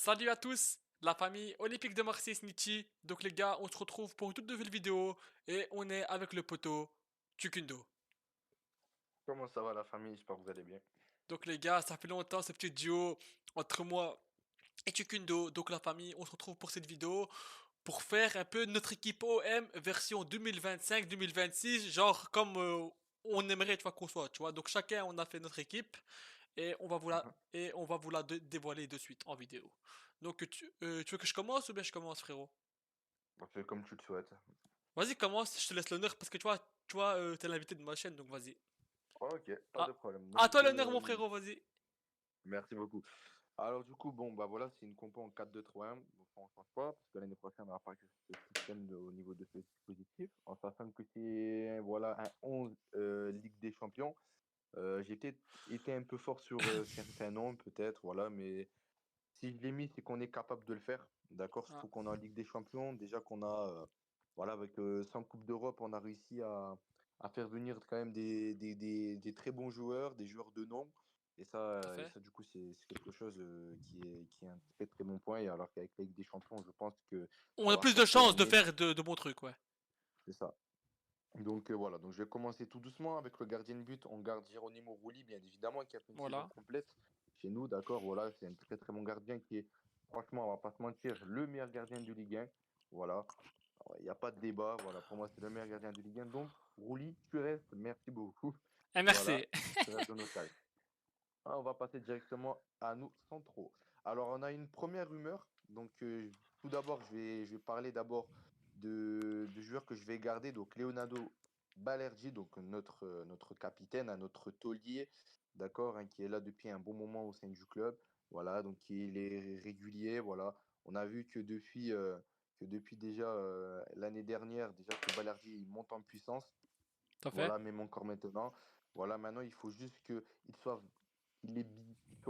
Salut à tous, la famille olympique de Marseille Snitchy. Donc les gars, on se retrouve pour une toute nouvelle vidéo et on est avec le poteau Chukundo. Comment ça va la famille? J'espère que vous allez bien. Donc les gars, ça fait longtemps ce petit duo entre moi et Chukundo. Donc la famille, on se retrouve pour cette vidéo pour faire un peu notre équipe OM version 2025-2026, genre comme on aimerait tu vois, qu'on soit, tu vois. Donc chacun on a fait notre équipe et Mhm. on va vous la dévoiler de suite en vidéo. Donc tu veux que je commence ou bien je commence frérot? On fait comme tu le souhaites. Vas-y, commence, je te laisse l'honneur parce que t'es l'invité de ma chaîne, donc vas-y. Ok, pas de Ah, problème. à toi Donc, l'honneur, mon frérot, vas-y. merci beaucoup. Alors, du coup, bon, bah voilà, c'est une compo en 4-2-3-1. Donc, on ne change pas, parce que l'année prochaine, on n'aura pas que ce système au niveau de ce dispositif. En sachant que c'est voilà, un 11 Ligue des Champions. J'ai peut-être été un peu fort sur certains noms, peut-être, voilà, mais si je l'ai mis, c'est qu'on est capable de le faire. D'accord? Ah, Surtout qu'on est en Ligue des Champions. Déjà qu'on a, voilà, avec 100 Coupes d'Europe, on a réussi à faire venir quand même des très bons joueurs, des joueurs de nom. tout à Et fait. ça du coup, c'est quelque chose qui est un très très bon point. Et alors qu'avec la Ligue des Champions, je pense que On ça a va plus de forcer chances de l'année. faire de bons trucs, ouais. C'est ça. Donc voilà, donc je vais commencer tout doucement avec le gardien de but. On garde Geronimo Rulli, bien évidemment, qui a fait une saison Voilà. complète chez nous, d'accord. Voilà, c'est un très très bon gardien qui est, franchement, on va pas se mentir, le meilleur gardien de Ligue 1. Voilà, il n'y a pas de débat. Voilà, pour moi, c'est le meilleur gardien de Ligue 1. Donc, Rulli, tu restes. Merci beaucoup. Et Voilà, merci. tu restes dans nos cases. On va passer directement à nous centraux. Alors, on a une première rumeur. Donc, tout d'abord, je vais parler d'abord de joueurs que je vais garder. Donc, Leonardo Balerdi, donc notre capitaine, notre taulier, d'accord, hein, qui est là depuis un bon moment au sein du club. Voilà, donc il est régulier. Voilà, on a vu que depuis déjà l'année dernière, déjà que Balerdi il monte en puissance. Tout à fait. Voilà, même encore maintenant. Voilà, maintenant, il faut juste qu'il soit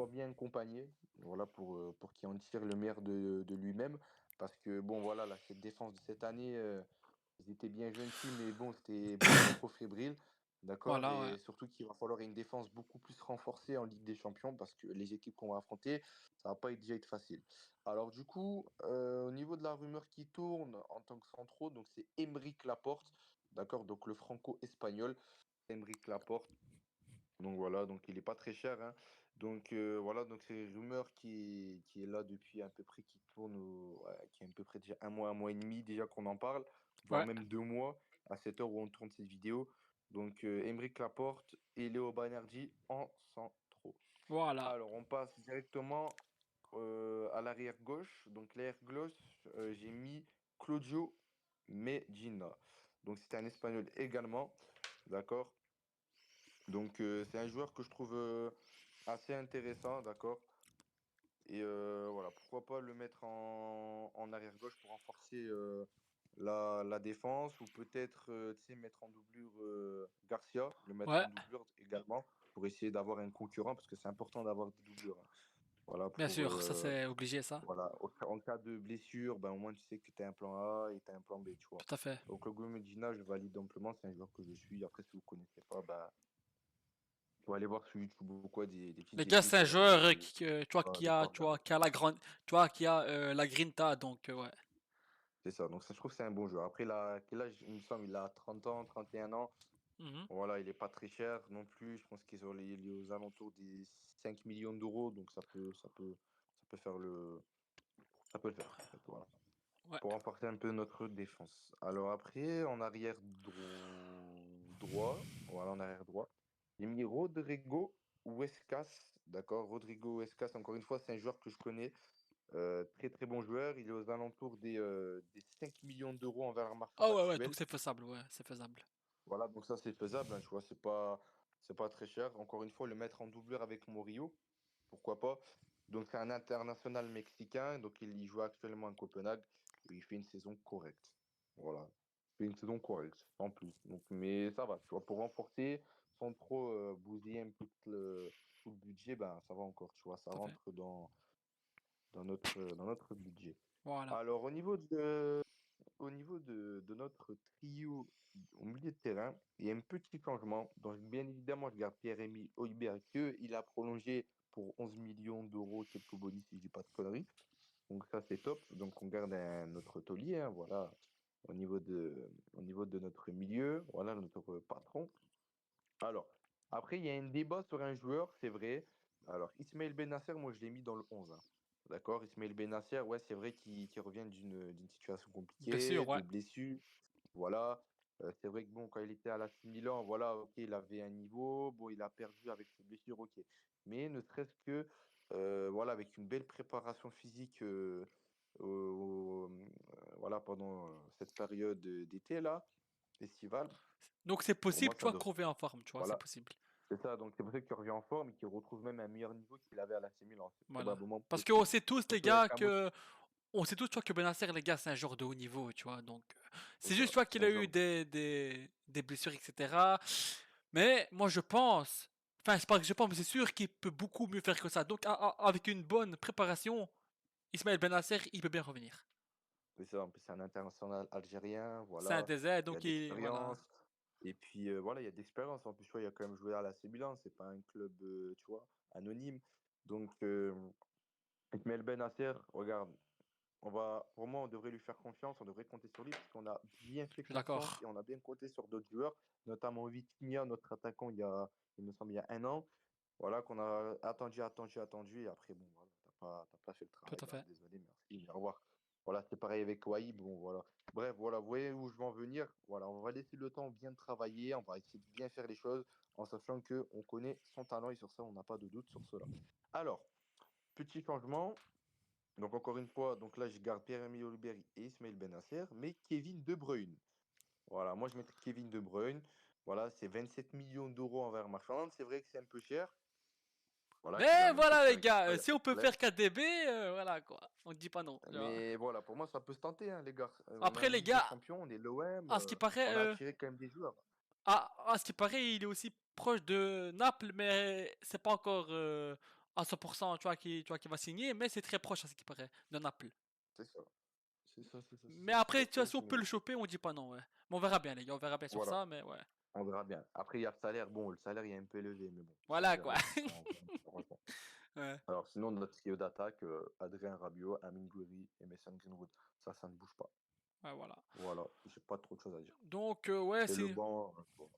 bien accompagné, voilà, pour qu'il en tire le meilleur de lui-même. Parce que, bon, voilà, là, cette défense de cette année, ils étaient bien gentils, mais bon, c'était beaucoup trop fébrile. D'accord? Voilà, ouais. Et surtout qu'il va falloir une défense beaucoup plus renforcée en Ligue des Champions parce que les équipes qu'on va affronter, ça va pas déjà être facile. Alors, du coup, au niveau de la rumeur qui tourne en tant que centraux, donc c'est Aymeric Laporte, d'accord? Donc le franco-espagnol, Aymeric Laporte. Donc voilà, donc il n'est pas très cher, hein. Donc voilà, donc c'est une rumeur qui est là depuis à peu près, qui tourne, qui est à peu près déjà un mois et demi déjà qu'on en parle, voire Ouais. même 2 mois à cette heure où on tourne cette vidéo. Donc Aymeric Laporte et Léo Banerjee en centraux. Voilà. Alors on passe directement à l'arrière gauche. Donc l'arrière gauche, j'ai mis Claudio Medina. Donc c'est un Espagnol également, d'accord? Donc, c'est un joueur que je trouve assez intéressant, d'accord? Et voilà, pourquoi pas le mettre en arrière-gauche pour renforcer la défense ou peut-être, tu sais, mettre en doublure Garcia, le mettre Ouais. en doublure également pour essayer d'avoir un concurrent parce que c'est important d'avoir des doublures, hein. Voilà, Bien sûr, ça c'est obligé, ça. voilà, en cas de blessure, ben, au moins tu sais que tu as un plan A et tu as un plan B, tu vois. Tout à fait. Donc, le Medina, je valide amplement, c'est un joueur que je suis. Après, si vous ne connaissez pas, bah, faut aller voir sur YouTube ou quoi, des petites Les gars, vidéos c'est un sur la joueur télé. qui De a, quoi regarder. qui a la grande, qui a la grinta, donc ouais. C'est ça. Donc, ça, je trouve que c'est un bon joueur. Après, quel âge, il me semble, il a 30 ans, 31 ans. Mhm. Voilà, il n'est pas très cher non plus. Je pense il est aux alentours des 5 millions d'euros. Donc, ça peut faire ça peut le faire. En fait, voilà. Ouais. Pour renforcer un peu notre défense. Alors, après, en arrière droit, voilà, en arrière droit, j'ai mis Rodrigo Huescas. D'accord, Rodrigo Huescas, encore une fois, c'est un joueur que je connais. Très très bon joueur. Il est aux alentours des 5 millions d'euros envers le marché Oh ouais, ouais, donc actuel. c'est faisable, ouais, c'est faisable. Voilà, donc ça c'est faisable, hein, tu vois, c'est pas très cher. Encore une fois, le mettre en doubleur avec Morio, pourquoi pas. Donc c'est un international mexicain, donc il y joue actuellement à Copenhague et il fait une saison correcte. Voilà, il fait une saison correcte, en plus. Donc, mais ça va, tu vois, pour renforcer sans trop bousiller un peu tout le budget, ben ça va encore, tu vois, ça Tout à fait. rentre dans notre budget. Voilà. Alors, au niveau de notre trio au milieu de terrain, il y a un petit changement. Donc, bien évidemment, je garde Pierre-Emile Højbjerg, que il a prolongé pour 11 millions d'euros, quelques bonus, si je dis pas de conneries. Donc ça, c'est top. Donc on garde notre taulier, hein, voilà, au niveau de notre milieu, voilà, notre patron. Alors, après, il y a un débat sur un joueur, c'est vrai. Alors, Ismaël Benasser, moi, je l'ai mis dans le 11, hein. D'accord? Ismaël Benasser, ouais, c'est vrai qu'il revient d'une situation Bien compliquée, sûr, ouais. de blessure. Voilà. C'est vrai que bon, quand il était à l'AC Milan, voilà, ok, il avait un niveau. Bon, il a perdu avec ses blessures, ok. Mais ne serait-ce que, voilà, avec une belle préparation physique voilà, pendant cette période d'été, là, estivale, Donc c'est pour moi, possible, tu ça vois, devrait. qu'on revient en forme, tu vois, c'est Voilà. possible. C'est ça, donc c'est pour ça qu'il revient en forme et qu'il retrouve même un meilleur niveau qu'il avait à l'AC Milan. C'est Voilà. probablement Parce qu'on possible. sait tous, les Surtout avec gars, Ramos, que. On sait tous, tu vois, que Benacer, les gars, c'est un joueur de haut niveau, tu vois. Donc, c'est c'est ça. juste, tu vois, C'est qu'il un a eu joueur. des blessures, etc. Mais moi, je pense. Enfin, c'est pas que je pense, mais c'est sûr qu'il peut beaucoup mieux faire que ça. Donc, avec une bonne préparation, Ismaël Benacer, il peut bien revenir. C'est ça. En plus, c'est un international algérien. C'est un Voilà. DZ, Il y a donc de voilà. l'expérience. Et puis, voilà, il y a de l'expérience. En plus, tu vois, il a quand même joué à l'AC Milan. C'est pas un club, tu vois, anonyme. Donc, Ismaël Benasser, regarde, pour moi, on devrait lui faire confiance. On devrait compter sur lui parce qu'on a bien fait Je suis confiance d'accord. et on a bien compté sur d'autres joueurs, notamment Vitinha, notre attaquant, il me semble, il y a un an. Voilà, qu'on a attendu, et après, bon, voilà, t'as pas fait le Tout travail, à là, fait. désolé, merci, au revoir. Voilà, c'est pareil avec Wai, bon, voilà. Bref, voilà, vous voyez où je veux en venir. Voilà, on va laisser le temps bien travailler, on va essayer de bien faire les choses, en sachant que on connaît son talent, et sur ça, on n'a pas de doute sur cela. Alors, petit changement, donc encore une fois, donc là, je garde Pierre-Emile Oliveri et Ismaël Benasser, mais Kevin De Bruyne. Voilà, moi, je mettrais Kevin De Bruyne. Voilà, c'est 27 millions d'euros envers marchand. C'est vrai que c'est un peu cher. Voilà, Mais Kylian voilà, Mbappé les avec tout gars, ça, il n'y a si pas on de peut problème. faire 4DB, voilà, quoi. On ne dit pas non, tu vois. Mais voilà, pour moi, ça peut se tenter, hein, les gars. On est Après, en les Ligue des gars, Champions, on est l'OM, à ce qui paraît, on a attiré quand même des joueurs. à ce qui paraît, il est aussi proche de Naples, mais c'est pas encore à 100%, tu vois, qui va signer, mais c'est très proche, à ce qui paraît, de Naples. C'est ça. C'est Mais ça, c'est très après, tu vois, si proche. on peut le Mais choper, on dit pas non, ouais. Mais on verra bien, les gars, on verra bien sur voilà, ça, mais ouais. on verra bien. Après, il y a le salaire. Bon, le salaire, il est un peu élevé, mais bon, ça, on Voilà, quoi. verra bien. Ça, on verra bien, franchement. Ouais, Alors, sinon, notre trio d'attaque, Adrien Rabiot, Amine Gouiri et Mason Greenwood. Ça ne bouge pas. ouais, voilà. Voilà, j'ai pas trop de choses à dire. Donc, ouais, Et le c'est. banc, bon,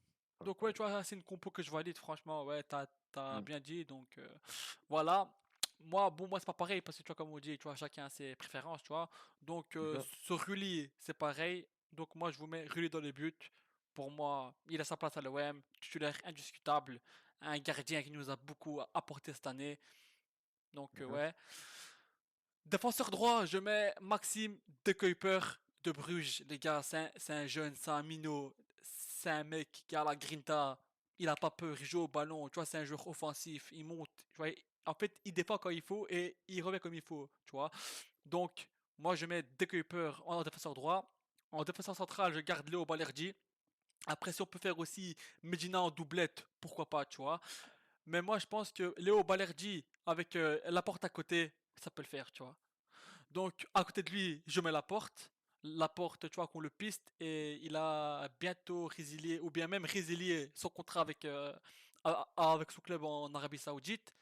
Donc, ouais, pareil. tu vois, c'est une compo que je valide, franchement, ouais, t'as Mm. bien dit, donc voilà. Moi, c'est pas pareil, parce que tu vois, comme on dit, tu vois, chacun a ses préférences, tu vois. Donc, C'est ça. sur Rulli, c'est pareil. Donc, moi, je vous mets Rulli dans les buts. Pour moi, il a sa place à l'OM, titulaire indiscutable, un gardien qui nous a beaucoup apporté cette année. Donc, Mhm. ouais. Défenseur droit, je mets Maxime De Kuyper de Bruges. Les gars, c'est un jeune, c'est un minot. C'est un mec qui a la grinta. Il a pas peur, il joue au ballon. Tu vois, c'est un joueur offensif. Il monte. Tu vois, en fait, il défend quand il faut et il revient comme il faut. Tu vois. Donc, moi, je mets De Kuyper en défenseur droit. En défenseur central, je garde Léo Balerdi. Après, si on peut faire aussi Medina en doublette, pourquoi pas, tu vois. Mais moi, je pense que Léo Balerdi, avec la porte à côté, ça peut le faire, tu vois. Donc, à côté de lui, je mets la porte. La porte, tu vois, qu'on le piste et il a bientôt résilié, ou bien même résilié son contrat avec, avec son club en Arabie Saoudite.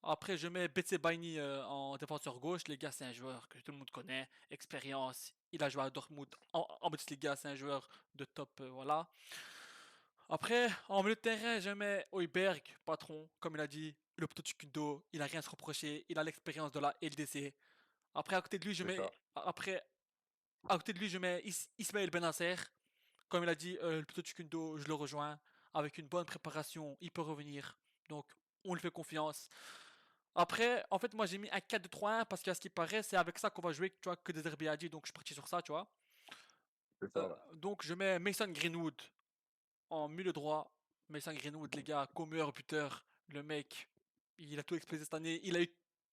Après, je mets Betse Baini en défenseur gauche. Les gars, c'est un joueur que tout le monde connaît, expérience. Il a joué à Dortmund en Bundesliga, c'est un joueur de top, voilà. Après, en milieu de terrain, je mets Højbjerg, patron, comme il a dit, le poteau de Kundo, il a rien à se reprocher, il a l'expérience de la LDC. Après, à côté de lui, je C'est mets. ça. Après, à côté de lui, je mets Ismaël Benasser. Comme il a dit, le poteau de Kundo, je le rejoins. Avec une bonne préparation, il peut revenir. Donc, on lui fait confiance. Après, en fait, moi j'ai mis un 4-2-3-1 parce qu'à ce qui paraît, c'est avec ça qu'on va jouer, tu vois, que des derby à 10, donc je suis parti sur ça, tu vois. C'est ça, ouais. Donc, je mets Mason Greenwood en milieu droit. Mason Greenwood, les gars, comme meilleur buteur, le mec, il a tout explosé cette année. Il a eu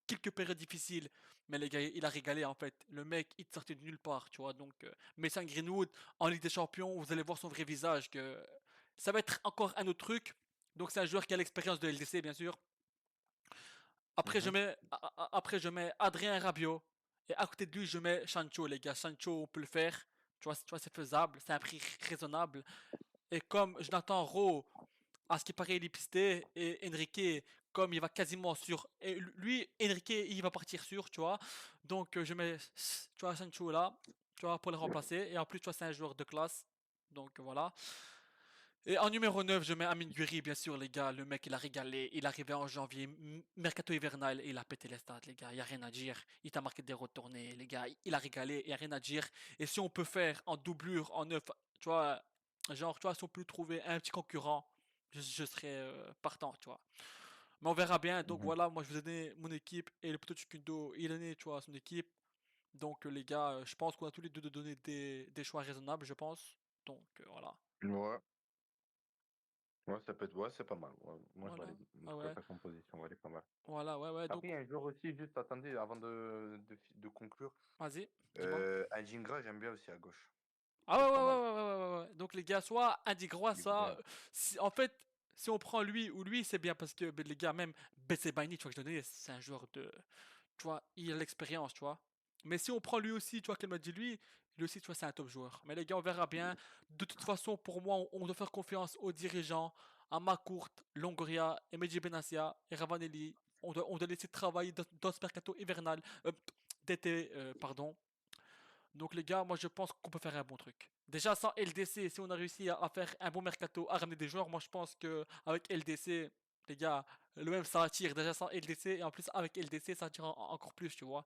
quelques périodes difficiles, mais les gars, il a régalé en fait. Le mec, il te sortait de nulle part, tu vois. Donc, Mason Greenwood, en Ligue des Champions, vous allez voir son vrai visage. Que ça va être encore un autre truc. Donc, c'est un joueur qui a l'expérience de LDC, bien sûr. Mhm. Après, je mets Adrien Rabiot. Et à côté de lui, je mets Sancho, les gars. Sancho, on peut le faire. Tu vois, c'est faisable. C'est un prix raisonnable. Et comme Jonathan Rowe, à ce qui paraît, il est pisté, et Enrique, comme il va quasiment sur. Et lui, Enrique, il va partir sur, tu vois. Donc je mets, tu vois, Sancho là, tu vois, pour le remplacer. Et en plus, tu vois, c'est un joueur de classe. Donc voilà. Et en numéro 9 je mets Amin Guri, bien sûr, les gars. Le mec, il a régalé. Il est arrivé en janvier, mercato hivernal, et il a pété les stats, les gars. Il n'y a rien à dire. Il t'a marqué des retournées, les gars. Il a régalé, il n'y a rien à dire. Et si on peut faire en doublure, en neuf, tu vois, genre, tu vois, si on peut trouver un petit concurrent, je serais partant, tu vois. Mais on verra bien. Donc Mhm. voilà, moi, je vous ai donné mon équipe. Et le poteau Chukundo, il a donné, tu vois, son équipe. Donc les gars, je pense qu'on a tous les deux de donner des choix raisonnables, je pense. Donc voilà. Ouais, ouais, ça peut être, ouais, c'est pas mal. Ouais, moi, je Voilà. valide. Ah Toute ouais. ta composition, elle est pas mal. Voilà, ouais, ouais. Donc, Après, il y a un joueur aussi, juste attendez, avant de conclure. vas-y, dis-moi. Adingra, j'aime bien aussi à gauche. Ah Il ouais, peut ouais, être pas ouais, mal. ouais, ouais, ouais, ouais, ouais. Donc les gars, soit Indigrois, Il est ça. bien. En fait, si on prend lui ou lui, c'est bien parce que ben, les gars, même Baini, tu vois, que je donnais, c'est un joueur de. Tu vois, il a l'expérience, tu vois. Mais si on prend lui aussi, tu vois, qu'elle m'a dit lui aussi, tu vois, c'est un top joueur. Mais les gars, on verra bien. De toute façon, pour moi, on doit faire confiance aux dirigeants, à Macourt, Longoria, Emeji Benassia et Ravanelli. On doit laisser travailler dans ce mercato hivernal, d'été, pardon. Donc les gars, moi je pense qu'on peut faire un bon truc. Déjà sans LDC, si on a réussi à faire un bon mercato, à ramener des joueurs, moi je pense que avec LDC, les gars, le même ça attire déjà sans LDC et en plus avec LDC ça attire encore plus, tu vois.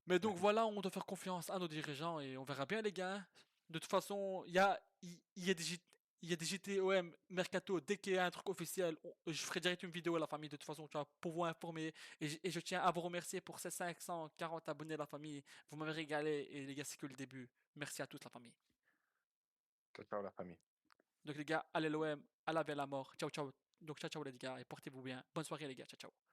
Mais donc Mhm. voilà, on doit faire confiance à nos dirigeants et on verra bien les gars, hein. De toute façon, il y a il y a des JTOM Mercato, dès qu'il y a un truc officiel, je ferai direct une vidéo à la famille de toute façon, tu vois, pour vous informer. Et je tiens à vous remercier pour ces 540 abonnés la famille. Vous m'avez régalé et les gars, c'est que le début. Merci à tous la famille. Ciao, ciao, la famille. Donc les gars, allez l'OM, à la vie à la mort. Ciao ciao. Donc ciao ciao les gars et portez-vous bien. Bonne soirée les gars, ciao ciao.